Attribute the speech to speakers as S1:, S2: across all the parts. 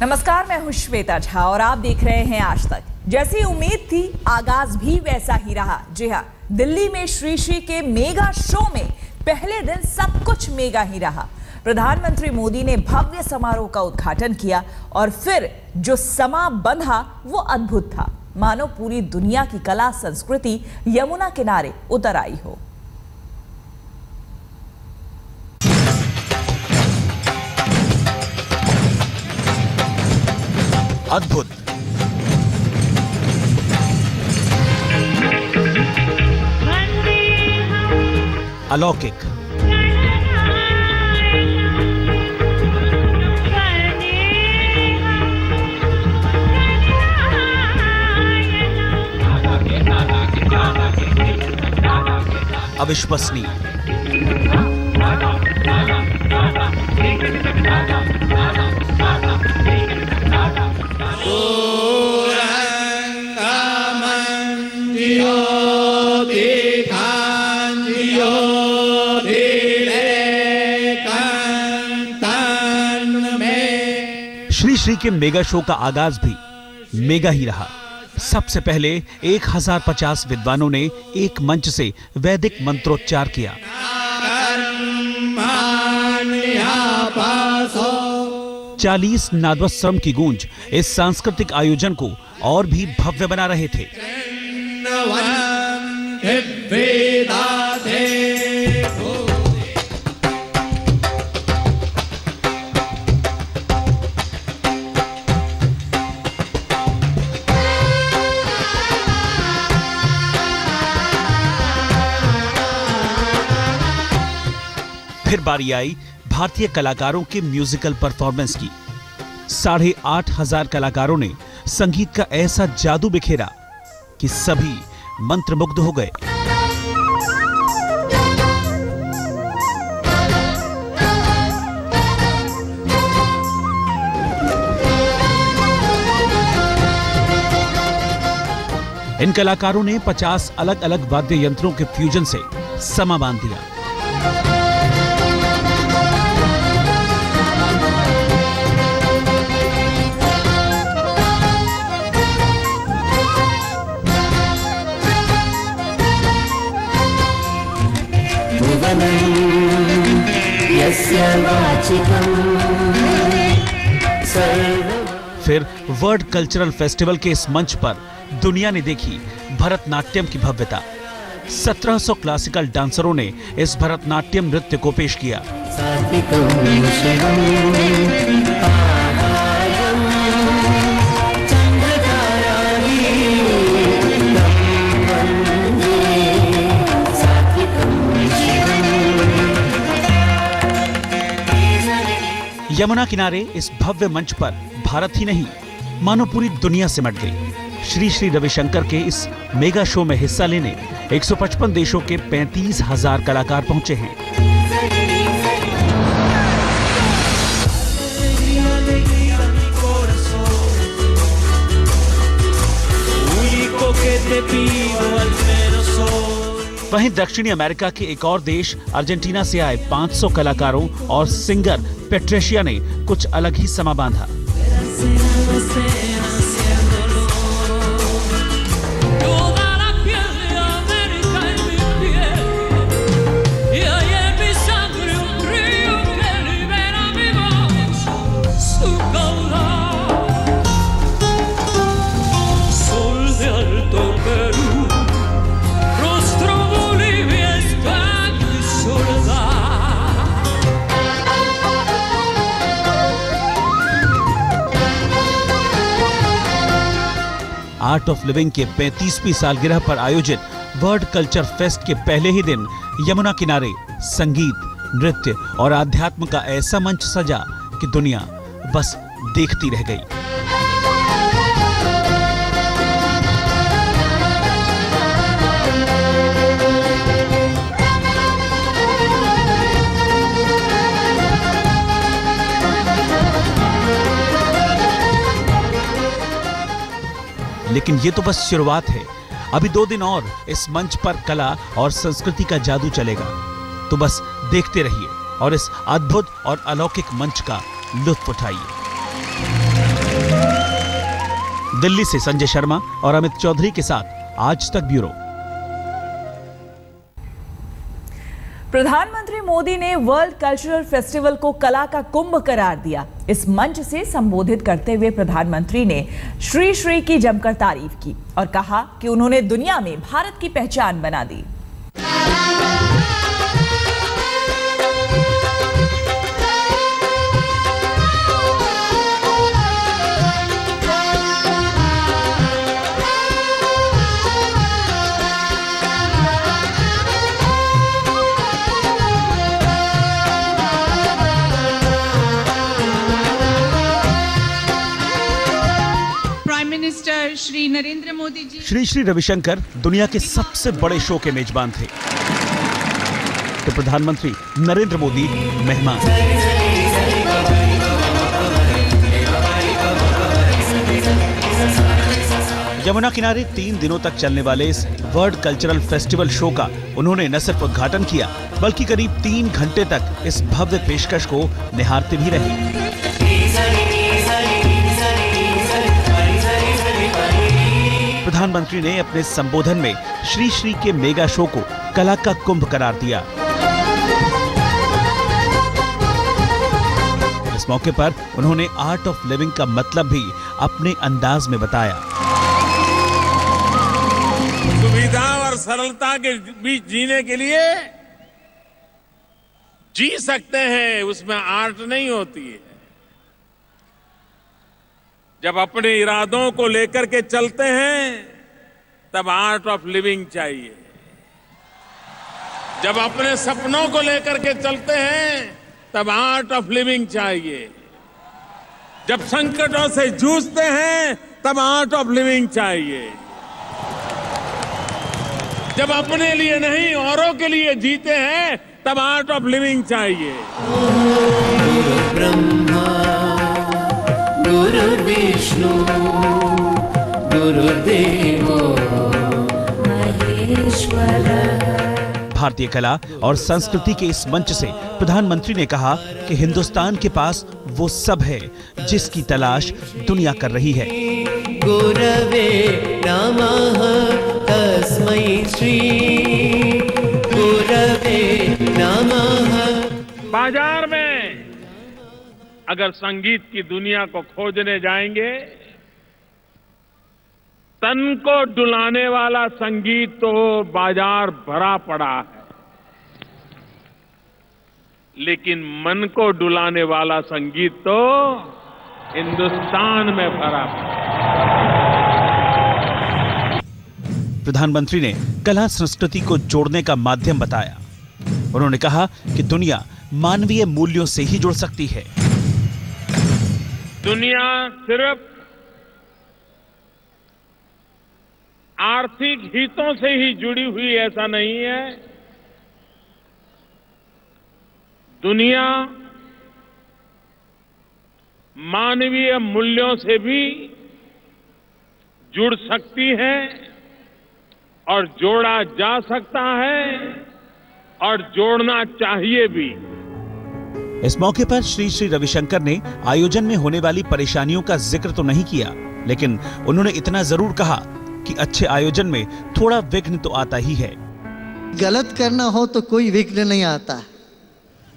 S1: नमस्कार, मैं हूं श्वेता झा और आप देख रहे हैं आज तक। जैसी उम्मीद थी आगाज भी वैसा ही रहा। जी हां, दिल्ली में श्री श्री के मेगा शो में पहले दिन सब कुछ मेगा ही रहा। प्रधानमंत्री मोदी ने भव्य समारोह का उद्घाटन किया और फिर जो समा बंधा वो अद्भुत था, मानो पूरी दुनिया की कला संस्कृति यमुना किनारे उतर आई हो।
S2: अद्भुत, अलौकिक, अविश्वसनीय। श्री श्री के मेगा शो का आगाज भी मेगा ही रहा। सबसे पहले 1050 विद्वानों ने एक मंच से वैदिक मंत्रोच्चार किया। 40 नादवस्त्रम की गूंज इस सांस्कृतिक आयोजन को और भी भव्य बना रहे थे। फिर बारी आई भारतीय कलाकारों के म्यूजिकल परफॉर्मेंस की। 8,500 कलाकारों ने संगीत का ऐसा जादू बिखेरा कि सभी मंत्रमुग्ध हो गए। इन कलाकारों ने 50 अलग अलग वाद्य यंत्रों के फ्यूजन से समा बांध दिया। फिर वर्ल्ड कल्चरल फेस्टिवल के इस मंच पर दुनिया ने देखी भरतनाट्यम की भव्यता। 1700 क्लासिकल डांसरों ने इस भरतनाट्यम नृत्य को पेश किया। यमुना किनारे इस भव्य मंच पर भारत ही नहीं मानो पूरी दुनिया सिमट गई। श्री श्री रविशंकर के इस मेगा शो में हिस्सा लेने 155 देशों के 35,000 कलाकार पहुंचे हैं। वहीं दक्षिणी अमेरिका के एक और देश अर्जेंटीना से आए 500 कलाकारों और सिंगर पेट्रेशिया ने कुछ अलग ही समा बांधा। आर्ट ऑफ लिविंग के 35वीं सालगिरह पर आयोजित वर्ल्ड कल्चर फेस्ट के पहले ही दिन यमुना किनारे संगीत, नृत्य और आध्यात्म का ऐसा मंच सजा कि दुनिया बस देखती रह गई। लेकिन ये तो बस शुरुआत है। अभी 2 दिन और इस मंच पर कला और संस्कृति का जादू चलेगा। तो बस देखते रहिए और इस अद्भुत और अलौकिक मंच का लुत्फ उठाइए। दिल्ली से संजय शर्मा और अमित चौधरी के साथ आज तक ब्यूरो।
S1: प्रधानमंत्री मोदी ने वर्ल्ड कल्चरल फेस्टिवल को कला का कुंभ करार दिया। इस मंच से संबोधित करते हुए प्रधानमंत्री ने श्री श्री की जमकर तारीफ की और कहा कि उन्होंने दुनिया में भारत की पहचान बना दी।
S3: मिनिस्टर श्री नरेंद्र मोदी जी।
S2: श्री श्री रविशंकर दुनिया के सबसे बड़े शो के मेजबान थे, तो प्रधानमंत्री नरेंद्र मोदी मेहमान। यमुना किनारे 3 दिनों तक चलने वाले इस वर्ल्ड कल्चरल फेस्टिवल शो का उन्होंने न सिर्फ उद्घाटन किया, बल्कि करीब 3 घंटे तक इस भव्य पेशकश को निहारते भी रहे। प्रधानमंत्री ने अपने संबोधन में श्री श्री के मेगा शो को कला का कुंभ करार दिया। इस मौके पर उन्होंने आर्ट ऑफ लिविंग का मतलब भी अपने अंदाज में बताया।
S4: सुविधा और सरलता के बीच जीने के लिए जी सकते हैं, उसमें आर्ट नहीं होती है। जब अपने इरादों को लेकर के चलते हैं तब आर्ट ऑफ लिविंग चाहिए। जब अपने सपनों को लेकर के चलते हैं तब आर्ट ऑफ लिविंग चाहिए। जब संकटों से जूझते हैं तब आर्ट ऑफ लिविंग चाहिए। जब अपने लिए नहीं औरों के लिए जीते हैं तब आर्ट ऑफ लिविंग चाहिए।
S5: गुरु विष्णु गुरुदेवो महेश्वर।
S2: भारतीय कला और संस्कृति के इस मंच से प्रधानमंत्री ने कहा कि हिंदुस्तान के पास वो सब है जिसकी तलाश दुनिया कर रही है।
S5: गुरवे नमः तस्मै श्री गुरवे नमः।
S4: बाजार में अगर संगीत की दुनिया को खोजने जाएंगे, तन को डुलाने वाला संगीत तो बाजार भरा पड़ा है, लेकिन मन को डुलाने वाला संगीत तो हिंदुस्तान में भरा पड़ा है।
S2: प्रधानमंत्री ने कला संस्कृति को जोड़ने का माध्यम बताया। उन्होंने कहा कि दुनिया मानवीय मूल्यों से ही जुड़ सकती है।
S4: दुनिया सिर्फ आर्थिक हितों से ही जुड़ी हुई ऐसा नहीं है। दुनिया मानवीय मूल्यों से भी जुड़ सकती है और जोड़ा जा सकता है और जोड़ना चाहिए भी।
S2: इस मौके पर श्री श्री रविशंकर ने आयोजन में होने वाली परेशानियों का जिक्र तो नहीं किया, लेकिन उन्होंने इतना जरूर कहा कि अच्छे आयोजन में थोड़ा विघ्न तो आता ही है।
S6: गलत करना हो तो कोई विघ्न नहीं आता,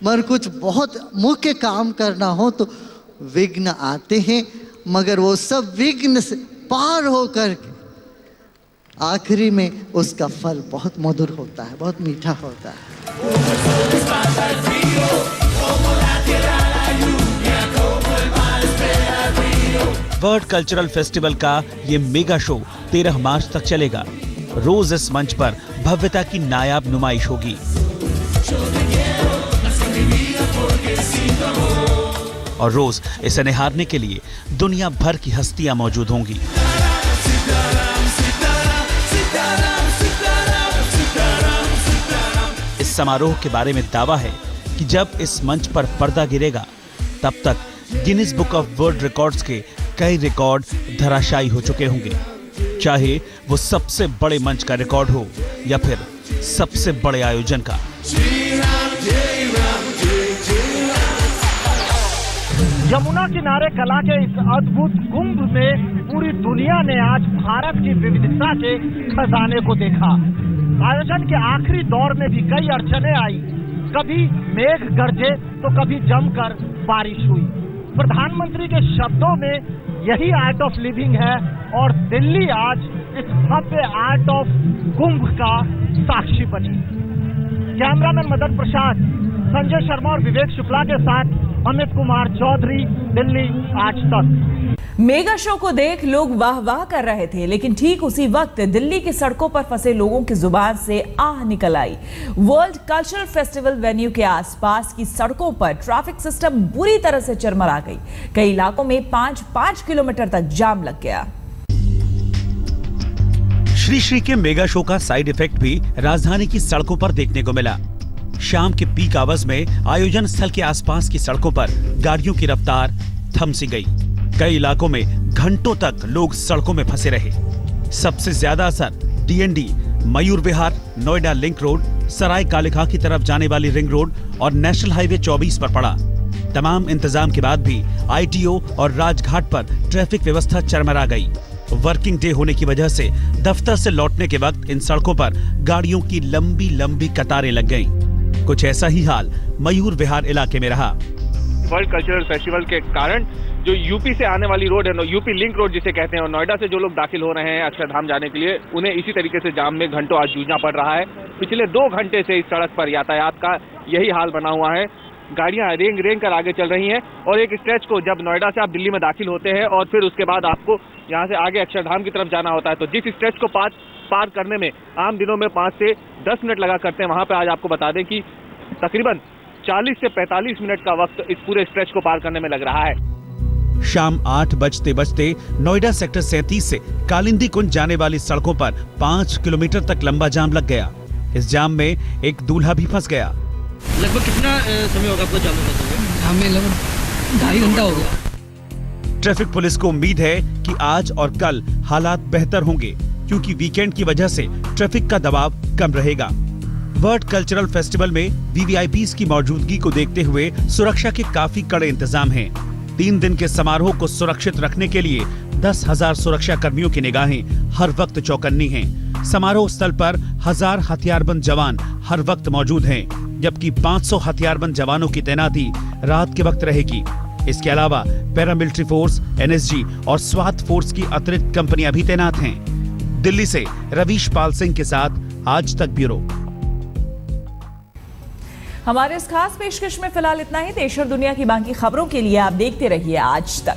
S6: मगर कुछ बहुत मुख्य काम करना हो तो विघ्न आते हैं, मगर वो सब विघ्न से पार होकर आखिरी में उसका फल बहुत मधुर होता है, बहुत मीठा होता है।
S2: वर्ल्ड कल्चरल फेस्टिवल का ये मेगा शो 13 मार्च तक चलेगा। रोज इस मंच पर भव्यता की नायाब नुमाइश होगी और रोज इसे निहारने के लिए दुनिया भर की हस्तियां मौजूद होंगी। इस समारोह के बारे में दावा है कि जब इस मंच पर पर्दा गिरेगा तब तक Guinness book of world records के कई रिकॉर्ड धराशायी हो चुके होंगे, चाहे वो सबसे बड़े मंच का रिकॉर्ड हो या फिर सबसे बड़े आयोजन का।
S7: यमुना किनारे कला के इस अद्भुत कुंभ में पूरी दुनिया ने आज भारत की विविधता के खजाने को देखा। आयोजन के आखिरी दौर में भी कई अड़चने आई, कभी मेघ गरजे तो कभी जमकर बारिश हुई। प्रधानमंत्री के शब्दों में यही आर्ट ऑफ लिविंग है और दिल्ली आज इस भव्य आर्ट ऑफ कुंभ का साक्षी बनी। कैमरामैन मदन प्रसाद, संजय शर्मा और विवेक शुक्ला के साथ अमित कुमार चौधरी, दिल्ली आज तक।
S1: मेगा शो को देख लोग वाह वाह कर रहे थे, लेकिन ठीक उसी वक्त दिल्ली की सड़कों पर फंसे लोगों की जुबान से आह निकल आई। वर्ल्ड कल्चरल फेस्टिवल वेन्यू के आसपास की सड़कों पर ट्रैफिक सिस्टम बुरी तरह से चरमरा गई। कई इलाकों में 5-5 किलोमीटर तक जाम लग गया।
S2: श्री के मेगा शो का साइड इफेक्ट भी राजधानी की सड़कों पर देखने को मिला। शाम के पीक आवर्स में आयोजन स्थल के आसपास की सड़कों पर गाड़ियों की रफ्तार थम सी गई। कई इलाकों में घंटों तक लोग सड़कों में फंसे रहे। सबसे ज्यादा असर DND, Mayur Vihar, Noida link road, सराय कालेखां की तरफ जाने वाली रिंग रोड और नेशनल हाईवे 24 पर पड़ा। तमाम इंतजाम के बाद भी आईटीओ और राजघाट पर ट्रैफिक व्यवस्था चरमरा गई। वर्किंग डे होने की वजह से दफ्तर से लौटने के वक्त इन सड़कों पर गाड़ियों की लंबी लंबी कतारें लग गईं। कुछ ऐसा ही हाल मयूर विहार इलाके में रहा।
S8: वर्ल्ड कल्चरल फेस्टिवल के कारण जो यूपी से आने वाली रोड है, यूपी लिंक रोड जिसे कहते हैं, और नोएडा से जो लोग दाखिल हो रहे हैं अक्षरधाम जाने के लिए, उन्हें इसी तरीके से जाम में घंटों आज जूझना पड़ रहा है। पिछले 2 घंटे से इस सड़क पर यातायात का यही हाल बना हुआ है। गाड़ियां रेंग रेंग कर आगे चल रही हैं और एक स्ट्रेच को जब नोएडा से आप दिल्ली में दाखिल होते हैं और फिर उसके बाद आपको यहाँ से आगे अक्षरधाम की तरफ जाना होता है, तो जिस स्ट्रेच को पार करने में आम दिनों में 5 से 10 मिनट लगा करते हैं, वहां पे आज आपको बता दें कि तकरीबन 40 से 45 मिनट का वक्त इस पूरे स्ट्रेच को पार करने में लग रहा है।
S2: शाम 8 बजते बजते नोएडा सेक्टर 37 से कालिंदी कुंज जाने वाली सड़कों पर 5 किलोमीटर तक लंबा जाम लग गया। इस जाम में एक दूल्हा भी फंस गया।
S9: लगभग कितना समय होगा आपको जाम में?
S10: हमें लगभग 2.5 घंटा हो गया।
S2: ट्रैफिक पुलिस को उम्मीद है कि आज और कल हालात बेहतर होंगे, क्योंकि वीकेंड की वजह से ट्रैफिक का दबाव कम रहेगा। वर्ल्ड कल्चरल फेस्टिवल में वीवीआईपीज की मौजूदगी को देखते हुए सुरक्षा के काफी कड़े इंतजाम हैं। 3 दिन के समारोह को सुरक्षित रखने के लिए 10,000 सुरक्षा कर्मियों की निगाहें हर वक्त चौकन्नी हैं। समारोह स्थल पर 1000 हथियारबंद जवान हर वक्त मौजूद हैं, जबकि 500 हथियारबंद जवानों की तैनाती रात के वक्त रहेगी। इसके अलावा पैरामिलिट्री फोर्स, एनएसजी और स्वात फोर्स की अतिरिक्त कंपनियां भी तैनात हैं। दिल्ली से रवीश पाल सिंह के साथ आज तक ब्यूरो।
S1: हमारे इस खास पेशकश में फिलहाल इतना ही। देश और दुनिया की बाकी खबरों के लिए आप देखते रहिए आज तक।